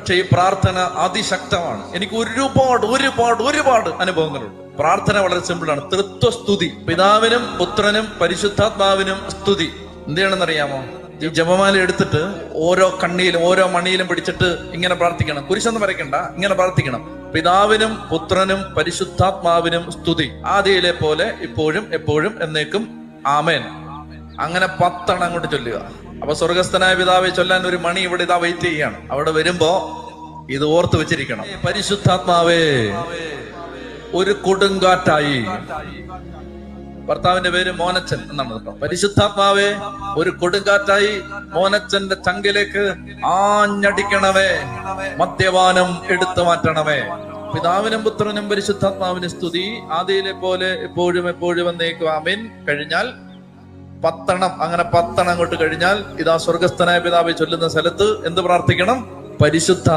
പക്ഷെ ഈ പ്രാർത്ഥന അതിശക്തമാണ്. എനിക്ക് ഒരുപാട് ഒരുപാട് ഒരുപാട് അനുഭവങ്ങളുണ്ട്. പ്രാർത്ഥന വളരെ സിമ്പിളാണ്. തൃത്വസ്തുതി, പിതാവിനും പുത്രനും പരിശുദ്ധാത്മാവിനും സ്തുതി. എന്തിനാണെന്നറിയാമോ? ഈ ജപമാല എടുത്തിട്ട് ഓരോ കണ്ണിയിലും ഓരോ മണിയിലും പിടിച്ചിട്ട് ഇങ്ങനെ പ്രാർത്ഥിക്കണം. കുരിശൊന്നും വരയ്ക്കണ്ട, ഇങ്ങനെ പ്രാർത്ഥിക്കണം. പിതാവിനും പുത്രനും പരിശുദ്ധാത്മാവിനും സ്തുതി, ആദിയിലെ പോലെ ഇപ്പോഴും എപ്പോഴും എന്നേക്കും ആമേൻ. അങ്ങനെ 10 അങ്ങോട്ട് ചൊല്ലുക. അപ്പൊ സ്വർഗസ്ഥനായ പിതാവെ ചൊല്ലാൻ ഒരു മണി ഇവിടെ ഇതാ വെയിറ്റ് ചെയ്യാണ്. അവിടെ വരുമ്പോ ഇത് ഓർത്ത് വെച്ചിരിക്കണം. പരിശുദ്ധാത്മാവേ ഒരു കൊടുങ്കാറ്റായി, ഭർത്താവിന്റെ പേര് മോനച്ചൻ എന്നാണ് കേട്ടോ. പരിശുദ്ധാത്മാവേ ഒരു കൊടുങ്കാറ്റായി മോനച്ചന്റെ ചങ്കിലേക്ക് ആഞ്ഞടിക്കണമേ, മദ്യപാനം എടുത്തു മാറ്റണമേ. പിതാവിനും പുത്രനും പരിശുദ്ധാത്മാവിനും സ്തുതി, ആദിയിലെ പോലെ എപ്പോഴും എപ്പോഴും എന്നേക്കും ആമേൻ. കഴിഞ്ഞാൽ 10 അങ്ങനെ 10 അങ്ങോട്ട് കഴിഞ്ഞാൽ ഇതാ സ്വർഗസ്ഥനായ പിതാവെ ചൊല്ലുന്ന സ്ഥലത്ത് എന്ത് പ്രാർത്ഥിക്കണം? പരിശുദ്ധ